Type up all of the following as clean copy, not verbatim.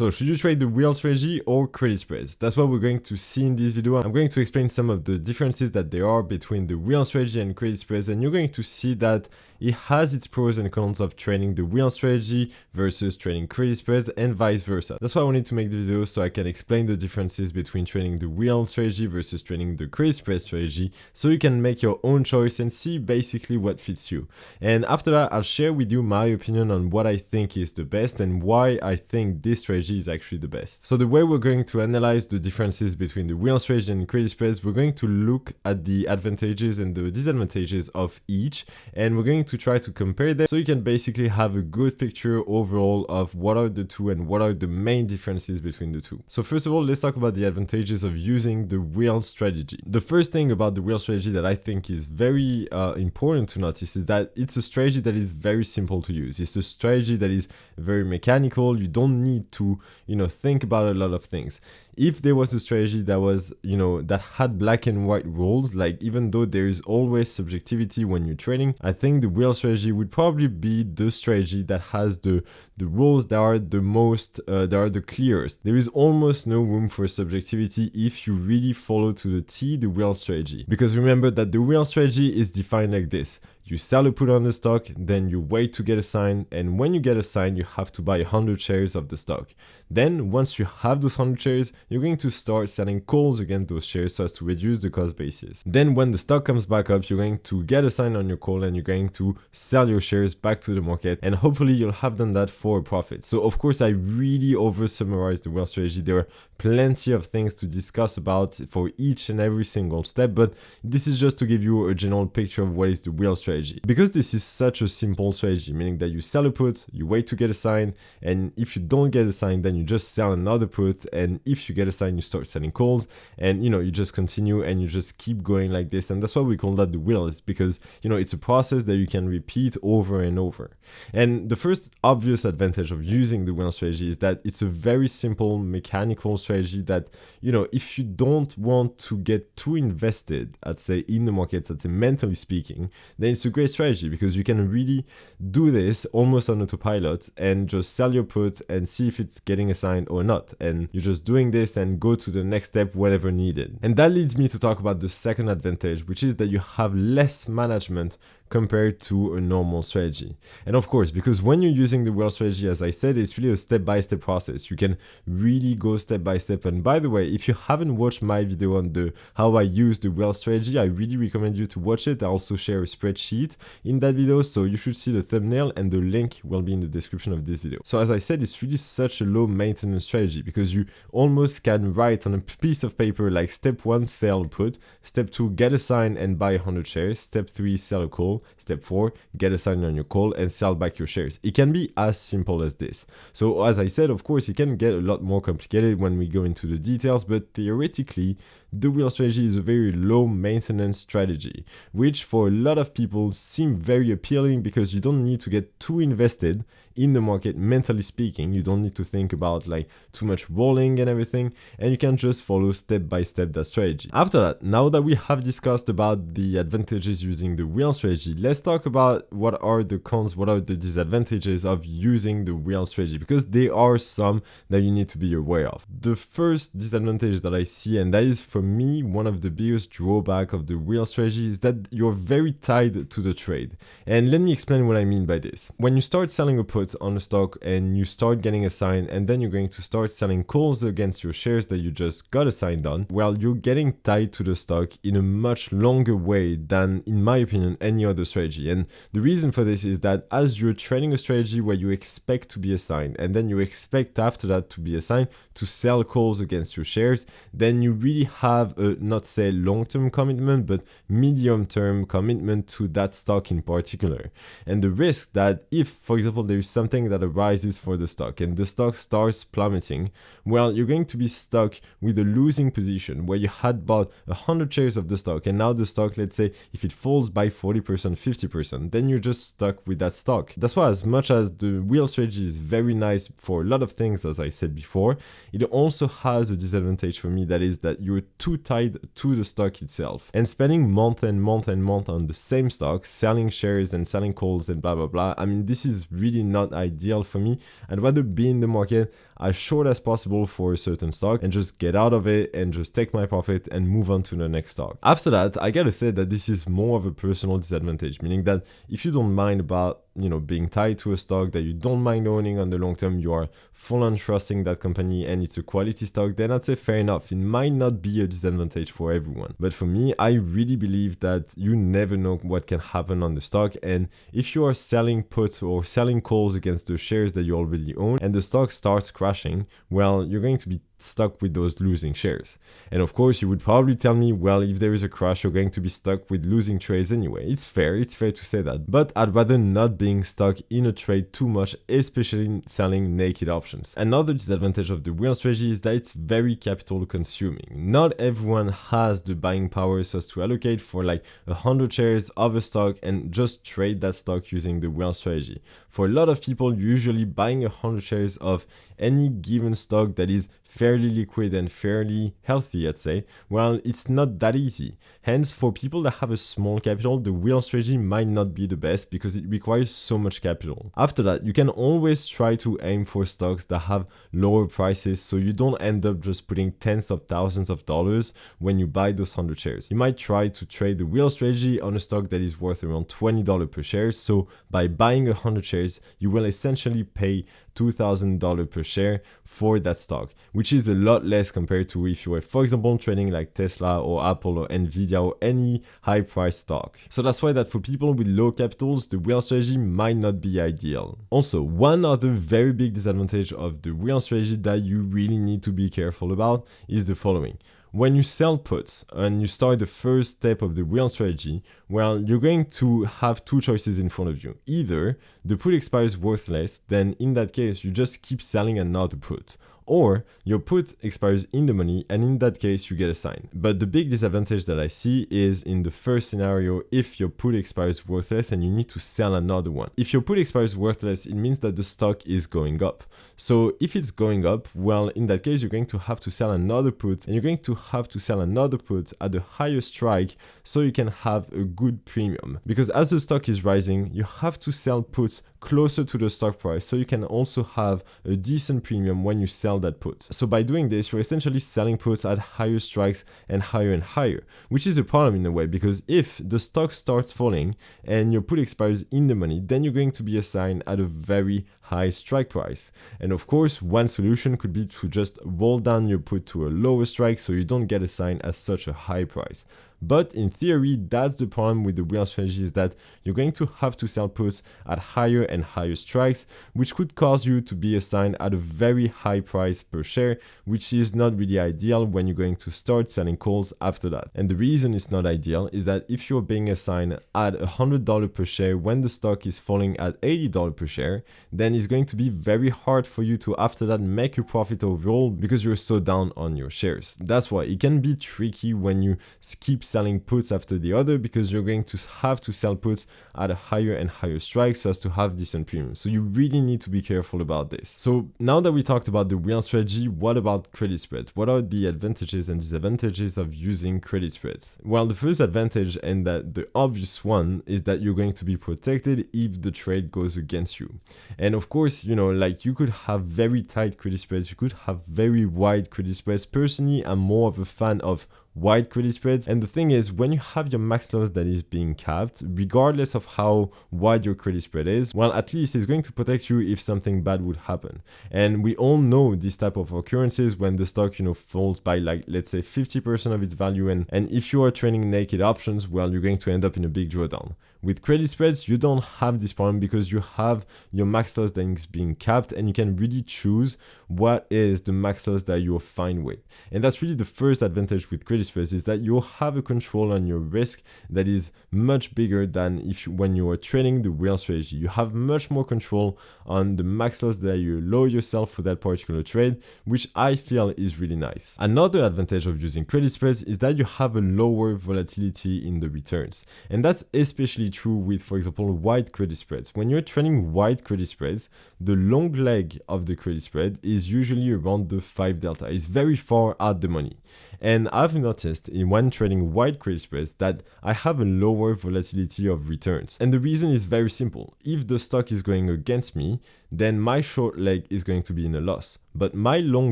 So should you trade the wheel strategy or credit spreads? That's what we're going to see in this video. I'm going to explain some of the differences that there are between the wheel strategy and credit spreads, and you're going to see that it has its pros and cons of trading the wheel strategy versus trading credit spreads and vice versa. That's why I wanted to make the video, so I can explain the differences between trading the wheel strategy versus trading the credit spread strategy, so you can make your own choice and see basically what fits you. And after that, I'll share with you my opinion on what I think is the best and why I think this strategy is actually the best. So the way we're going to analyze the differences between the wheel strategy and credit spreads, we're going to look at the advantages and the disadvantages of each, and we're going to try to compare them so you can basically have a good picture overall of what are the two and what are the main differences between the two. So first of all, let's talk about the advantages of using the wheel strategy. The first thing about the wheel strategy that I think is very important to notice is that it's a strategy that is very simple to use. It's a strategy that is very mechanical. You don't need to, think about a lot of things. If there was a strategy that was, that had black and white rules, like even though there is always subjectivity when you're trading, I think the wheel strategy would probably be the strategy that has the rules that are the most, that are the clearest. There is almost no room for subjectivity if you really follow to the T the wheel strategy. Because remember that the wheel strategy is defined like this. You sell a put on the stock, then you wait to get a sign, and when you get a sign, you have to buy 100 shares of the stock. Then, once you have those 100 shares, you're going to start selling calls against those shares so as to reduce the cost basis. Then, when the stock comes back up, you're going to get a sign on your call and you're going to sell your shares back to the market, and hopefully you'll have done that for a profit. So, of course, I really over-summarized the wheel strategy. There are plenty of things to discuss about for each and every single step, but this is just to give you a general picture of what is the wheel strategy. Because this is such a simple strategy, meaning that you sell a put, you wait to get a sign, and if you don't get a sign, then you just sell another put, and if you get a sign, you start selling calls, and you just continue and you just keep going like this. And that's why we call that the wheel, is because it's a process that you can repeat over and over. And the first obvious advantage of using the wheel strategy is that it's a very simple mechanical strategy that if you don't want to get too invested, I'd say, in the markets, I'd say mentally speaking, then it's a great strategy because you can really do this almost on autopilot and just sell your put and see if it's getting a sign or not. And you're just doing this and go to the next step whenever needed. And that leads me to talk about the second advantage, which is that you have less management compared to a normal strategy. And of course, because when you're using the wheel strategy, as I said, it's really a step-by-step process. You can really go step by step. And by the way, if you haven't watched my video on how I use the wheel strategy, I really recommend you to watch it. I also share a spreadsheet in that video, so you should see the thumbnail and the link will be in the description of this video. So as I said, it's really such a low maintenance strategy because you almost can write on a piece of paper like step 1, sell put, step 2, get a sign and buy 100 shares, step 3, sell a call, step 4, get a sign on your call and sell back your shares. It can be as simple as this. So as I said, of course, it can get a lot more complicated when we go into the details, but theoretically, the wheel strategy is a very low maintenance strategy, which for a lot of people seem very appealing because you don't need to get too invested in the market mentally speaking. You don't need to think about like too much rolling and everything, and you can just follow step by step that strategy. After that, now that we have discussed about the advantages using the wheel strategy, let's talk about what are the cons, what are the disadvantages of using the wheel strategy, because there are some that you need to be aware of. The first disadvantage that I see, and that is for me one of the biggest drawbacks of the wheel strategy, is that you're very tied to the trade. And let me explain what I mean by this. When you start selling a put on a stock and you start getting a sign, and then you're going to start selling calls against your shares that you just got a sign on, well, you're getting tied to the stock in a much longer way than, in my opinion, any other strategy. And the reason for this is that as you're trading a strategy where you expect to be a sign, and then you expect after that to be a sign to sell calls against your shares, then you really have a, not say long-term commitment, but medium-term commitment to that stock in particular. And the risk that if, for example, there is something that arises for the stock and the stock starts plummeting, well, you're going to be stuck with a losing position where you had bought 100 shares of the stock, and now the stock, let's say, if it falls by 40%, 50%, then you're just stuck with that stock. That's why, as much as the wheel strategy is very nice for a lot of things, as I said before, it also has a disadvantage for me, that is that you're too tied to the stock itself. And spending month on the same stock, selling shares and selling calls and blah blah blah, I mean, this is really not not ideal for me. I'd rather be in the market as short as possible for a certain stock and just get out of it and just take my profit and move on to the next stock. After that, I gotta say that this is more of a personal disadvantage, meaning that if you don't mind about being tied to a stock that you don't mind owning on the long term, you are full on trusting that company and it's a quality stock, then I'd say fair enough. It might not be a disadvantage for everyone. But for me, I really believe that you never know what can happen on the stock. And if you are selling puts or selling calls against the shares that you already own and the stock starts crashing, well, you're going to be stuck with those losing shares. And of course, you would probably tell me, well, if there is a crash, you're going to be stuck with losing trades anyway. It's fair to say that. But I'd rather not being stuck in a trade too much, especially in selling naked options. Another disadvantage of the wheel strategy is that it's very capital consuming. Not everyone has the buying power so as to allocate for like 100 shares of a stock and just trade that stock using the wheel strategy. For a lot of people, usually buying 100 shares of any given stock that is fairly liquid and fairly healthy, I'd say, well, it's not that easy. Hence, for people that have a small capital, the wheel strategy might not be the best because it requires so much capital. After that, you can always try to aim for stocks that have lower prices so you don't end up just putting tens of thousands of dollars when you buy those 100 shares. You might try to trade the wheel strategy on a stock that is worth around $20 per share. So by buying 100 shares, you will essentially pay $2,000 per share for that stock, which is a lot less compared to if you were, for example, trading like Tesla or Apple or Nvidia or any high price stock. So that's why that for people with low capitals, the wheel strategy might not be ideal. Also, one other very big disadvantage of the wheel strategy that you really need to be careful about is the following. When you sell puts and you start the first step of the wheel strategy, well, you're going to have two choices in front of you. Either the put expires worthless, then in that case, you just keep selling another put. Or your put expires in the money and in that case you get a sign. But the big disadvantage that I see is in the first scenario, if your put expires worthless and you need to sell another one. If your put expires worthless, it means that the stock is going up. So if it's going up, well, in that case, you're going to have to sell another put and you're going to have to sell another put at a higher strike so you can have a good premium. Because as the stock is rising, you have to sell puts closer to the stock price so you can also have a decent premium when you sell that put. So by doing this, you're essentially selling puts at higher strikes and higher, which is a problem in a way, because if the stock starts falling and your put expires in the money, then you're going to be assigned at a very high strike price. And of course, one solution could be to just roll down your put to a lower strike so you don't get assigned at such a high price. But in theory, that's the problem with the wheel strategy, is that you're going to have to sell puts at higher and higher strikes, which could cause you to be assigned at a very high price per share, which is not really ideal when you're going to start selling calls after that. And the reason it's not ideal is that if you're being assigned at $100 per share when the stock is falling at $80 per share, then it's going to be very hard for you to after that make a profit overall because you're so down on your shares. That's why it can be tricky when you keep selling puts after the other, because you're going to have to sell puts at a higher and higher strike so as to have decent premium. So you really need to be careful about this. So now that we talked about the wheel strategy, what about credit spreads? What are the advantages and disadvantages of using credit spreads? Well, the first advantage, and that the obvious one, is that you're going to be protected if the trade goes against you. And of course, like you could have very tight credit spreads, you could have very wide credit spreads. Personally, I'm more of a fan of wide credit spreads. And the thing is, when you have your max loss that is being capped, regardless of how wide your credit spread is, well, at least it's going to protect you if something bad would happen. And we all know this type of occurrences when the stock, falls by like, let's say 50% of its value. And if you are trading naked options, well, you're going to end up in a big drawdown. With credit spreads, you don't have this problem because you have your max loss that is being capped and you can really choose what is the max loss that you're fine with. And that's really the first advantage with credit spreads, is that you have a control on your risk that is much bigger than when you are trading the wheel strategy. You have much more control on the max loss that you allow yourself for that particular trade, which I feel is really nice. Another advantage of using credit spreads is that you have a lower volatility in the returns. And that's especially true with, for example, wide credit spreads. When you're trading wide credit spreads, the long leg of the credit spread is usually around the 5 delta. It's very far out the money. And I've noticed when trading wide credit spreads that I have a lower volatility of returns. And the reason is very simple. If the stock is going against me, then my short leg is going to be in a loss. But my long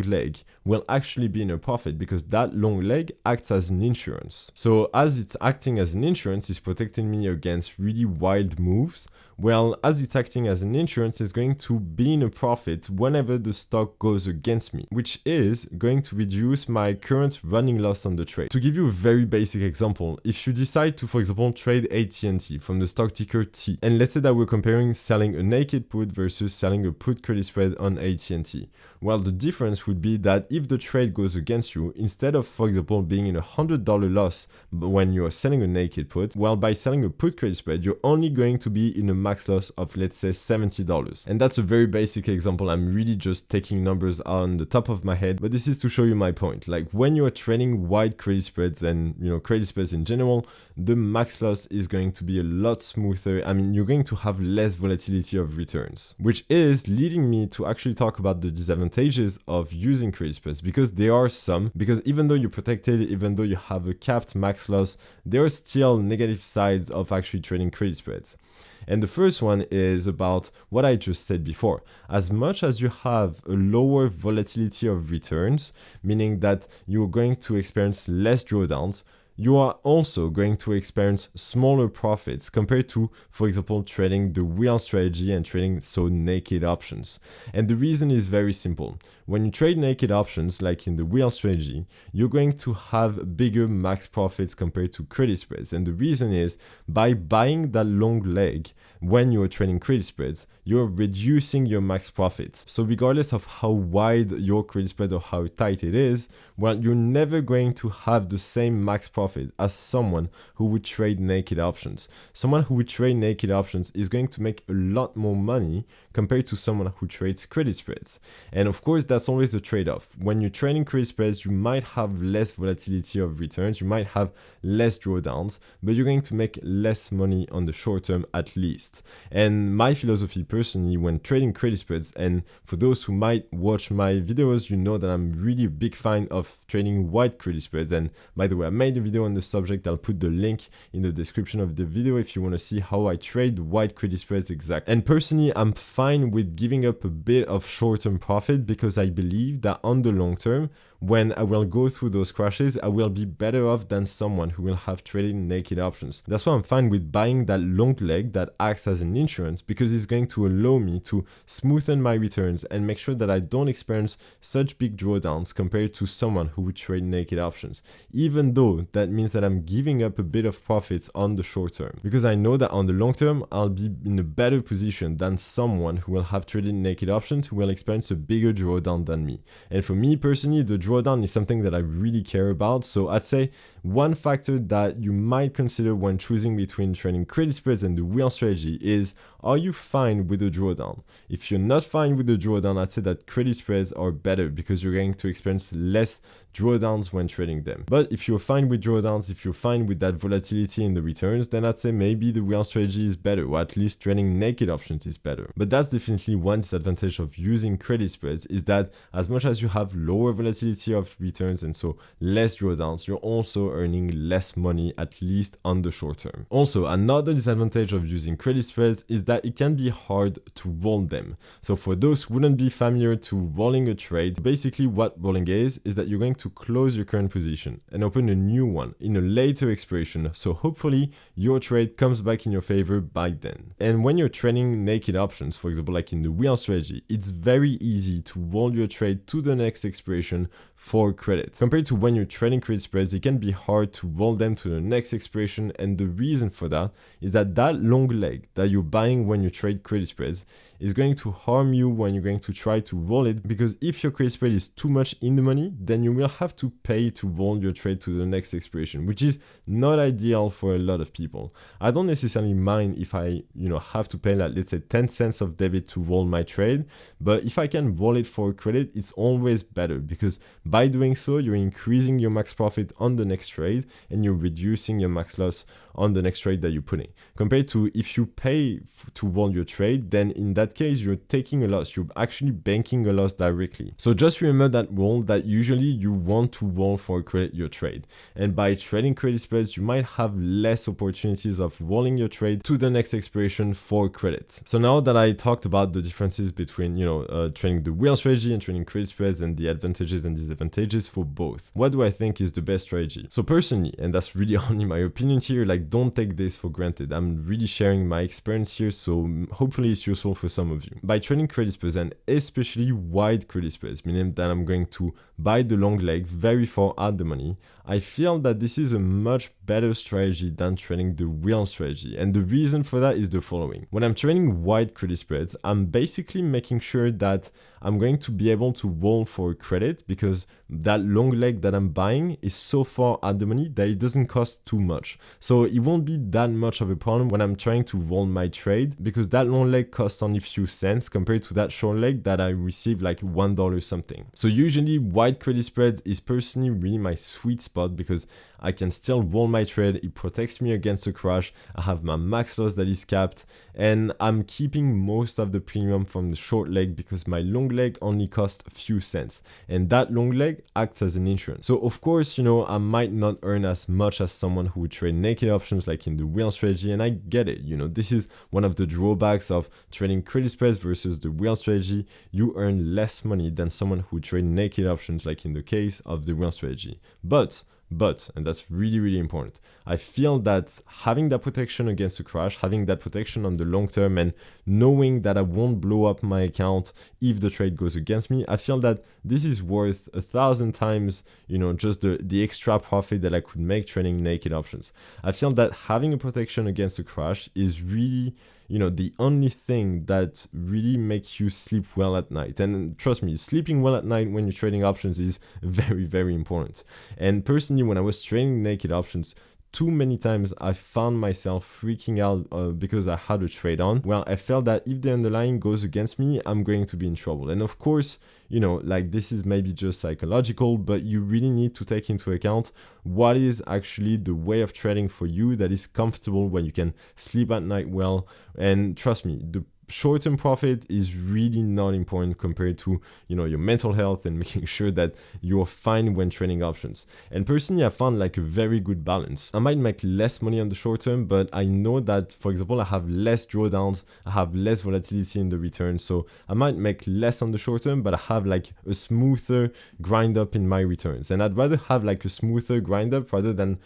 leg will actually be in a profit because that long leg acts as an insurance. So as it's acting as an insurance, it's protecting me against really wild moves. Well, as it's acting as an insurance, it's going to be in a profit whenever the stock goes against me, which is going to reduce my current running loss on the trade. To give you a very basic example, if you decide to, for example, trade AT&T from the stock ticker T, and let's say that we're comparing selling a naked put versus selling a put credit spread on AT&T. Well, the difference would be that if the trade goes against you, instead of, for example, being in $100 loss when you're selling a naked put, well, by selling a put credit spread, you're only going to be in a max loss of, let's say, $70. And that's a very basic example. I'm really just taking numbers on the top of my head, but this is to show you my point. Like when you're trading wide credit spreads and, credit spreads in general, the max loss is going to be a lot smoother. I mean, you're going to have less volatility of returns, which is leading me to actually talk about the disadvantages of using credit spreads, because there are some, because even though you're protected, even though you have a capped max loss, there are still negative sides of actually trading credit spreads. And the first one is about what I just said before. As much as you have a lower volatility of returns, meaning that you're going to experience less drawdowns, you are also going to experience smaller profits compared to, for example, trading the wheel strategy and trading naked options. And the reason is very simple. When you trade naked options, like in the wheel strategy, you're going to have bigger max profits compared to credit spreads. And the reason is by buying that long leg when you're trading credit spreads, you're reducing your max profits. So regardless of how wide your credit spread or how tight it is, well, you're never going to have the same max profit as someone who would trade naked options. Someone who would trade naked options is going to make a lot more money compared to someone who trades credit spreads. And of course, that's always a trade-off. When you're trading credit spreads, you might have less volatility of returns, you might have less drawdowns, but you're going to make less money on the short term at least. And my philosophy personally when trading credit spreads, and for those who might watch my videos, you know that I'm really a big fan of trading wide credit spreads. And by the way, I made a video on the subject. I'll put the link in the description of the video if you want to see how I trade wide credit spreads exactly. And personally, I'm fine with giving up a bit of short-term profit because I believe that on the long term, when I will go through those crashes, I will be better off than someone who will have traded naked options. That's why I'm fine with buying that long leg that acts as an insurance, because it's going to allow me to smoothen my returns and make sure that I don't experience such big drawdowns compared to someone who would trade naked options, even though that means that I'm giving up a bit of profits on the short term, because I know that on the long term, I'll be in a better position than someone who will have traded naked options who will experience a bigger drawdown than me. And for me personally, the drawdown is something that I really care about. So I'd say one factor that you might consider when choosing between trading credit spreads and the wheel strategy is, are you fine with the drawdown? If you're not fine with the drawdown, I'd say that credit spreads are better because you're going to experience less drawdowns when trading them. But if you're fine with drawdowns, if you're fine with that volatility in the returns, then I'd say maybe the wheel strategy is better, or at least trading naked options is better. But that's definitely one disadvantage of using credit spreads, is that as much as you have lower volatility of returns and so less drawdowns, you're also earning less money, at least on the short term. Also, another disadvantage of using credit spreads is that it can be hard to roll them. So for those who wouldn't be familiar to rolling a trade, basically what rolling is that you're going to close your current position and open a new one in a later expiration. So hopefully your trade comes back in your favor by then. And when you're trading naked options, for example, like in the wheel strategy, it's very easy to roll your trade to the next expiration for credit. Compared to when you're trading credit spreads, it can be hard to roll them to the next expiration. And the reason for that is that long leg that you're buying when you trade credit spreads is going to harm you when you're going to try to roll it, because if your credit spread is too much in the money, then you will have to pay to roll your trade to the next expiration, which is not ideal for a lot of people. I don't necessarily mind if I have to pay, like, let's say 10 cents of debit to roll my trade, but if I can roll it for credit, it's always better, because By doing so, you're increasing your max profit on the next trade and you're reducing your max loss on the next trade that you're putting. Compared to if you pay to roll your trade, then in that case, you're taking a loss. You're actually banking a loss directly. So just remember that rule that usually you want to roll for credit your trade. And by trading credit spreads, you might have less opportunities of rolling your trade to the next expiration for credit. So now that I talked about the differences between, trading the wheel strategy and trading credit spreads and the advantages and disadvantages for both, what do I think is the best strategy? So personally, and that's really only my opinion here, like don't take this for granted. I'm really sharing my experience here, so hopefully it's useful for some of you. By trading credit spreads and especially wide credit spreads, meaning that I'm going to buy the long leg very far out the money, I feel that this is a much better strategy than trading the wheel strategy. And the reason for that is the following. When I'm trading wide credit spreads, I'm basically making sure that I'm going to be able to roll for credit because that long leg that I'm buying is so far at the money that it doesn't cost too much. So it won't be that much of a problem when I'm trying to roll my trade because that long leg costs only a few cents compared to that short leg that I receive like $1 something. So usually wide credit spread is personally really my sweet spot because I can still roll my trade, it protects me against a crash, I have my max loss that is capped, and I'm keeping most of the premium from the short leg because my long leg only costs a few cents, and that long leg acts as an insurance. So of course, I might not earn as much as someone who would trade naked options like in the wheel strategy, and I get it, this is one of the drawbacks of trading credit spreads versus the wheel strategy. You earn less money than someone who would trade naked options like in the case of the wheel strategy. But, and that's really, really important, I feel that having that protection against a crash, having that protection on the long term and knowing that I won't blow up my account if the trade goes against me, I feel that this is worth 1,000 times, just the extra profit that I could make trading naked options. I feel that having a protection against a crash is really the only thing that really makes you sleep well at night. And trust me, sleeping well at night when you're trading options is very, very important. And personally, when I was trading naked options, too many times I found myself freaking out because I had a trade on. Well, I felt that if the underlying goes against me, I'm going to be in trouble. And of course, this is maybe just psychological, but you really need to take into account what is actually the way of trading for you that is comfortable, where you can sleep at night well. And trust me, the short-term profit is really not important compared to your mental health and making sure that you're fine when trading options. And personally, I found like a very good balance. I might make less money on the short term, but I know that, for example, I have less drawdowns, I have less volatility in the return, so I might make less on the short term, but I have like a smoother grind up in my returns. And I'd rather have like a smoother grind up rather than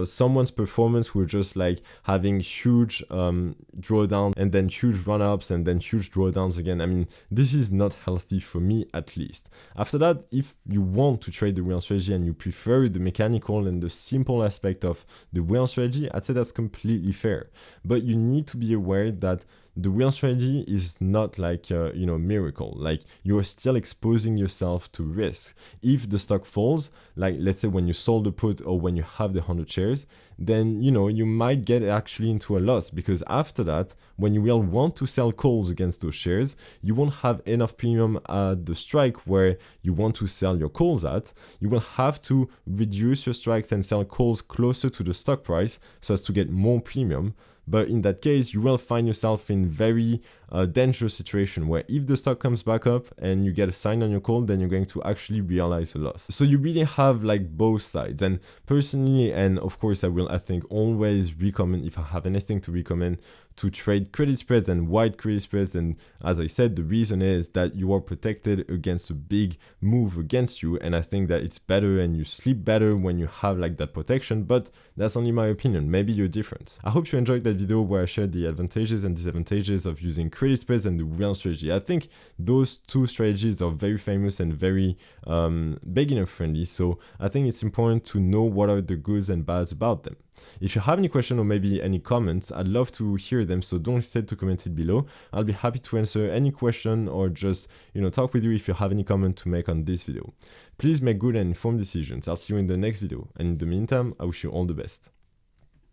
someone's performance who are just like having huge drawdown and then huge run-ups and then huge drawdowns again. I mean, this is not healthy for me, at least. After that, if you want to trade the wheel strategy and you prefer the mechanical and the simple aspect of the wheel strategy, I'd say that's completely fair. But you need to be aware that the wheel strategy is not like miracle. Like, you're still exposing yourself to risk. If the stock falls, like let's say when you sold the put or when you have the 100 shares, then you might get actually into a loss, because after that, when you will want to sell calls against those shares, you won't have enough premium at the strike where you want to sell your calls at. You will have to reduce your strikes and sell calls closer to the stock price so as to get more premium. But in that case, you will find yourself in very dangerous situation where if the stock comes back up and you get a sign on your call, then you're going to actually realize a loss. So you really have like both sides. And personally, and of course I think always recommend, if I have anything to recommend, to trade credit spreads and wide credit spreads. And as I said, the reason is that you are protected against a big move against you. And I think that it's better and you sleep better when you have like that protection, but that's only my opinion. Maybe you're different. I hope you enjoyed that video where I shared the advantages and disadvantages of using credit spreads and the wheel strategy. I think those two strategies are very famous and very beginner friendly. So I think it's important to know what are the goods and bads about them. If you have any question or maybe any comments, I'd love to hear them, so don't hesitate to comment it below. I'll be happy to answer any question or just talk with you if you have any comment to make on this video. Please make good and informed decisions. I'll see you in the next video, and in the meantime, I wish you all the best.